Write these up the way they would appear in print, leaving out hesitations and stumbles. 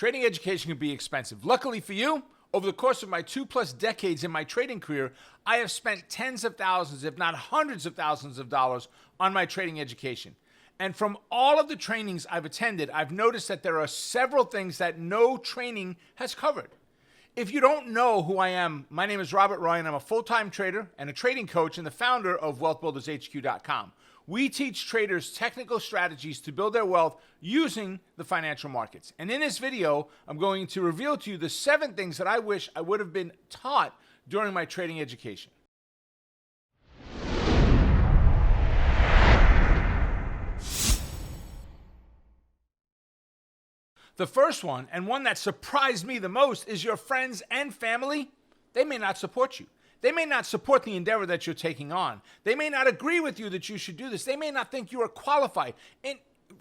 Trading education can be expensive. Luckily for you, over the course of my 2+ decades in my trading career, I have spent tens of thousands, if not hundreds of thousands of dollars on my trading education. And from all of the trainings I've attended, I've noticed that there are several things that no training has covered. If you don't know who I am, my name is Robert Roy, and I'm a full-time trader and a trading coach and the founder of WealthBuildersHQ.com. We teach traders technical strategies to build their wealth using the financial markets. And in this video, I'm going to reveal to you the 7 things that I wish I would have been taught during my trading education. The first one, and one that surprised me the most, is your friends and family. They may not support you. They may not support the endeavor that you're taking on. They may not agree with you that you should do this. They may not think you are qualified. And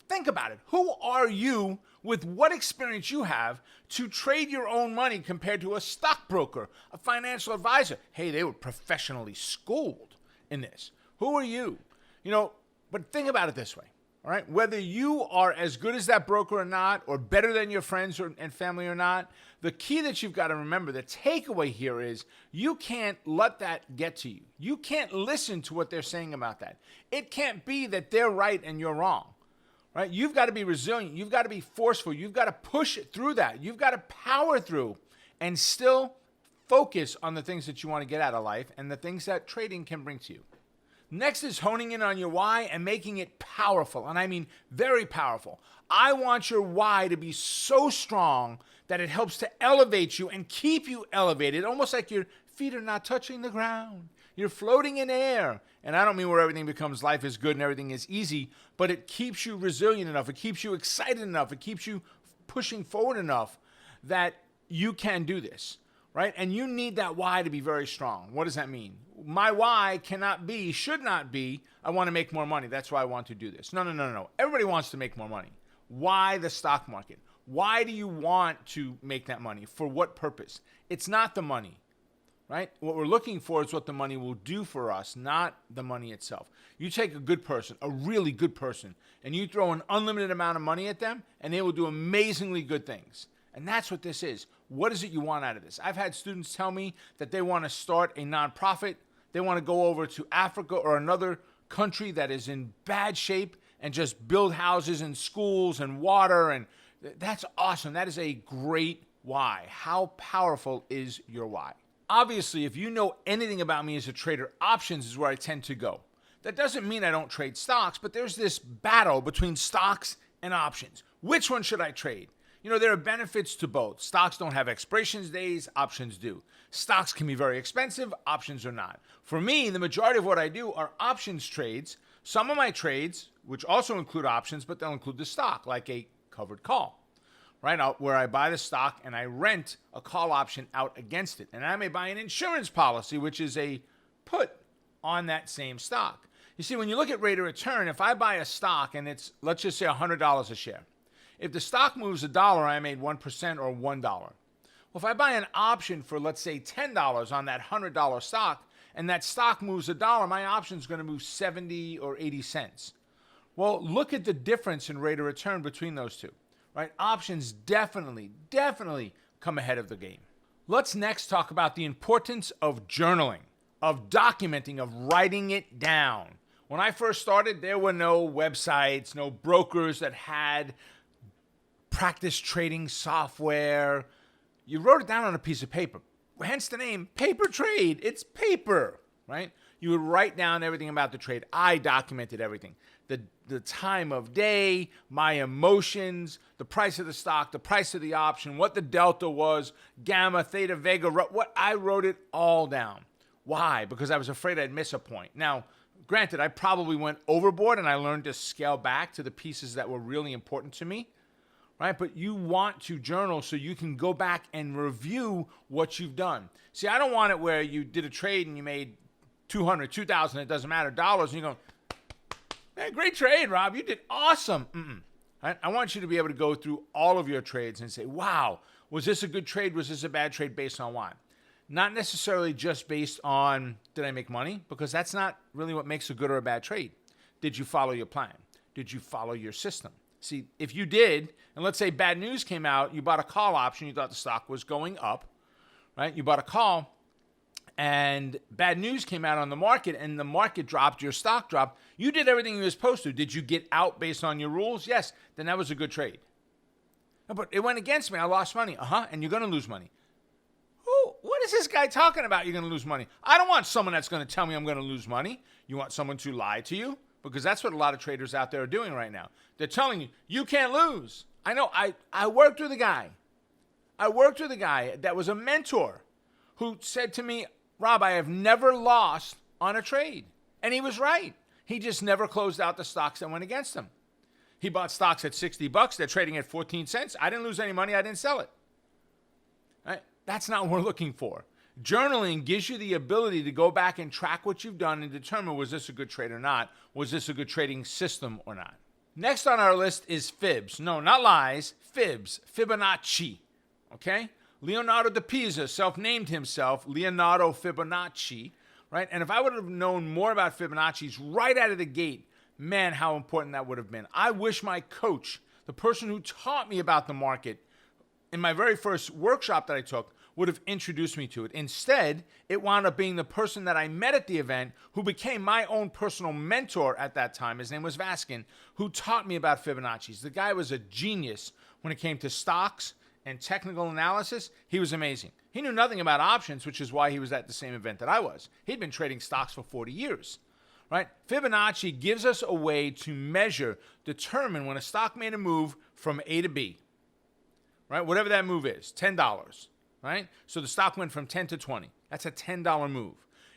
think about it. Who are you with what experience you have to trade your own money compared to a stockbroker, a financial advisor? Hey, they were professionally schooled in this. Who are you? But think about it this way. All right, whether you are as good as that broker or not, or better than your friends and family or not, the key that you've got to remember, the takeaway here is you can't let that get to you. You can't listen to what they're saying about that. It can't be that they're right and you're wrong. Right? You've got to be resilient. You've got to be forceful. You've got to push through that. You've got to power through and still focus on the things that you want to get out of life and the things that trading can bring to you. Next is honing in on your why and making it powerful, and I mean very powerful. I want your why to be so strong that it helps to elevate you and keep you elevated, almost like your feet are not touching the ground. You're floating in air. And I don't mean where everything becomes life is good and everything is easy, but it keeps you resilient enough. It keeps you excited enough. It keeps you pushing forward enough that you can do this, right? And you need that why to be very strong. What does that mean? My why should not be, I want to make more money. That's why I want to do this. No. Everybody wants to make more money. Why the stock market? Why do you want to make that money? For what purpose? It's not the money, right? What we're looking for is what the money will do for us, not the money itself. You take a good person, a really good person, and you throw an unlimited amount of money at them, and they will do amazingly good things. And that's what this is. What is it you want out of this? I've had students tell me that they want to start a nonprofit. They want to go over to Africa or another country that is in bad shape and just build houses and schools and water. And that's awesome. That is a great why. How powerful is your why? Obviously, if you know anything about me as a trader, options is where I tend to go. That doesn't mean I don't trade stocks, but there's this battle between stocks and options. Which one should I trade? There are benefits to both. Stocks don't have expiration days, options do. Stocks can be very expensive, options are not. For me, the majority of what I do are options trades. Some of my trades, which also include options, but they'll include the stock, like a covered call, right? Where I buy the stock and I rent a call option out against it. And I may buy an insurance policy, which is a put on that same stock. You see, when you look at rate of return, if I buy a stock and it's, let's just say $100 a share, if the stock moves $1, I made 1% or $1. Well, if I buy an option for, let's say, $10 on that $100 stock, and that stock moves $1, my option is going to move 70 or 80 cents. Well, look at the difference in rate of return between those two, right? Options definitely come ahead of the game. Let's next talk about the importance of journaling, of documenting, of writing it down. When I first started, there were no websites, no brokers that had practice trading software. You wrote it down on a piece of paper. Hence the name paper trade. It's paper, right? You would write down everything about the trade. I documented everything. The time of day, my emotions, the price of the stock, the price of the option, what the delta was, gamma, theta, vega, what I wrote it all down. Why? Because I was afraid I'd miss a point. Now, granted, I probably went overboard and I learned to scale back to the pieces that were really important to me. Right? But you want to journal so you can go back and review what you've done. See, I don't want it where you did a trade and you made $200, $2,000, it doesn't matter, dollars, and you go, man, great trade, Rob, you did awesome. Right? I want you to be able to go through all of your trades and say, wow, was this a good trade? Was this a bad trade? Based on what? Not necessarily just based on, did I make money? Because that's not really what makes a good or a bad trade. Did you follow your plan? Did you follow your system? See, if you did, and let's say bad news came out, you bought a call option, you thought the stock was going up, right? You bought a call, and bad news came out on the market, and the market dropped, your stock dropped. You did everything you were supposed to. Did you get out based on your rules? Yes. Then that was a good trade. But it went against me. I lost money. And you're going to lose money. What is this guy talking about? You're going to lose money. I don't want someone that's going to tell me I'm going to lose money. You want someone to lie to you? Because that's what a lot of traders out there are doing right now. They're telling you, you can't lose. I know. I worked with a guy. That was a mentor who said to me, Rob, I have never lost on a trade. And he was right. He just never closed out the stocks that went against him. He bought stocks at $60. They're trading at 14 cents. I didn't lose any money. I didn't sell it. Right? That's not what we're looking for. Journaling gives you the ability to go back and track what you've done and determine, was this a good trade or not? Was this a good trading system or not? Next on our list is fibs. No, not lies. Fibs. Fibonacci. Okay? Leonardo da Pisa self-named himself Leonardo Fibonacci. Right? And if I would have known more about Fibonacci's right out of the gate, man, how important that would have been. I wish my coach, the person who taught me about the market in my very first workshop that I took, would have introduced me to it. Instead, it wound up being the person that I met at the event who became my own personal mentor at that time. His name was Vaskin, who taught me about Fibonacci's. The guy was a genius when it came to stocks and technical analysis. He was amazing. He knew nothing about options, which is why he was at the same event that I was. He'd been trading stocks for 40 years. Right? Fibonacci gives us a way to measure, determine when a stock made a move from A to B. Right? Whatever that move is, $10. Right? So the stock went from 10 to 20. That's a $10 move.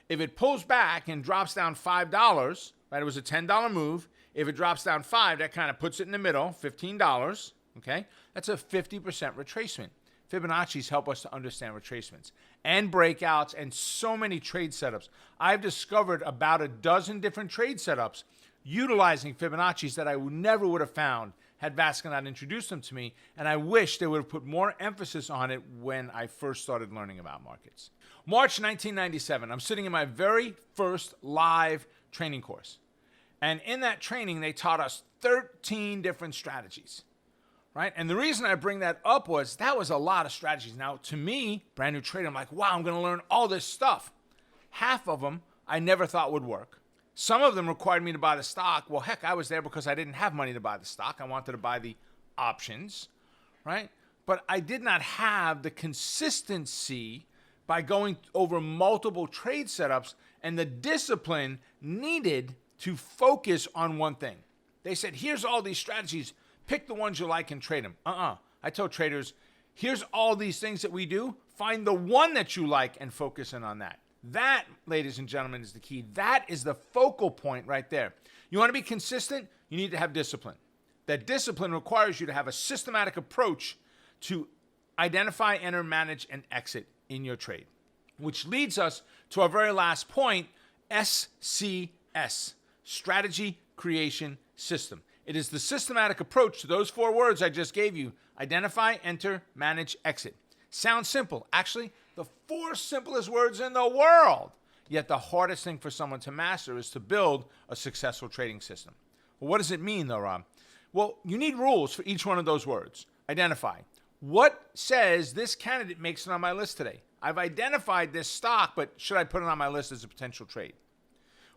If it pulls back and drops down $5, right? It was a $10 move. If it drops down 5, that kind of puts it in the middle, $15. Okay? That's a 50% retracement. Fibonacci's help us to understand retracements and breakouts and so many trade setups. I've discovered about a dozen different trade setups utilizing Fibonacci's that I never would have found had Vaskin not introduced them to me, and I wish they would have put more emphasis on it when I first started learning about markets. March 1997, I'm sitting in my very first live training course. And in that training, they taught us 13 different strategies. Right? And the reason I bring that up was that was a lot of strategies. Now, to me, brand new trader, I'm like, wow, I'm going to learn all this stuff. Half of them I never thought would work. Some of them required me to buy the stock. Well, heck, I was there because I didn't have money to buy the stock. I wanted to buy the options, right? But I did not have the consistency by going over multiple trade setups and the discipline needed to focus on one thing. They said, here's all these strategies. Pick the ones you like and trade them. I told traders, here's all these things that we do. Find the one that you like and focus in on that. That, ladies and gentlemen, is the key. That is the focal point right there. You want to be consistent? You need to have discipline. That discipline requires you to have a systematic approach to identify, enter, manage, and exit in your trade. Which leads us to our very last point, SCS, Strategy Creation System. It is the systematic approach to those 4 words I just gave you. Identify, enter, manage, exit. Sounds simple. Actually, the 4 simplest words in the world. Yet the hardest thing for someone to master is to build a successful trading system. Well, what does it mean, though, Rob? Well, you need rules for each one of those words. Identify. What says this candidate makes it on my list today? I've identified this stock, but should I put it on my list as a potential trade?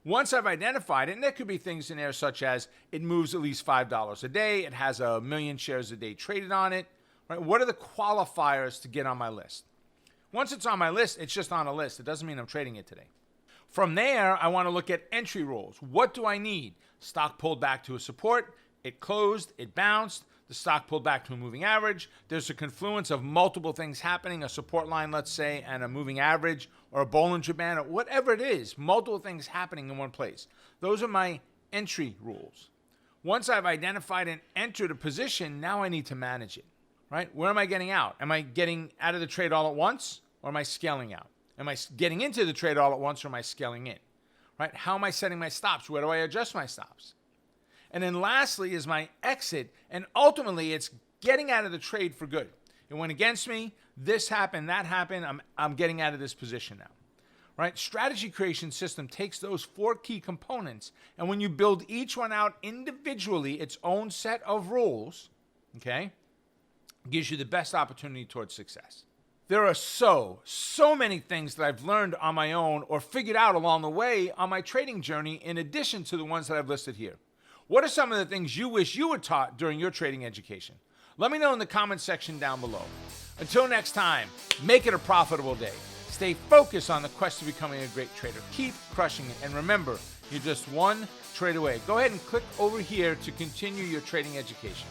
Once I've identified it, and there could be things in there such as it moves at least $5 a day, it has 1 million shares a day traded on it, right? What are the qualifiers to get on my list? Once it's on my list, it's just on a list. It doesn't mean I'm trading it today. From there, I want to look at entry rules. What do I need? Stock pulled back to a support, it closed, it bounced, the stock pulled back to a moving average. There's a confluence of multiple things happening, a support line, let's say, and a moving average, or a Bollinger Band, or whatever it is, multiple things happening in one place. Those are my entry rules. Once I've identified and entered a position, now I need to manage it, right? Where am I getting out? Am I getting out of the trade all at once, or am I scaling out? Am I getting into the trade all at once, or am I scaling in, right? How am I setting my stops? Where do I adjust my stops? And then lastly is my exit, and ultimately it's getting out of the trade for good. It went against me, this happened, that happened, I'm getting out of this position now, right? Strategy creation system takes those 4 key components, and when you build each one out individually, its own set of rules, okay, gives you the best opportunity towards success. There are so many things that I've learned on my own or figured out along the way on my trading journey in addition to the ones that I've listed here. What are some of the things you wish you were taught during your trading education? Let me know in the comment section down below. Until next time, make it a profitable day. Stay focused on the quest to becoming a great trader. Keep crushing it. And remember, you're just one trade away. Go ahead and click over here to continue your trading education.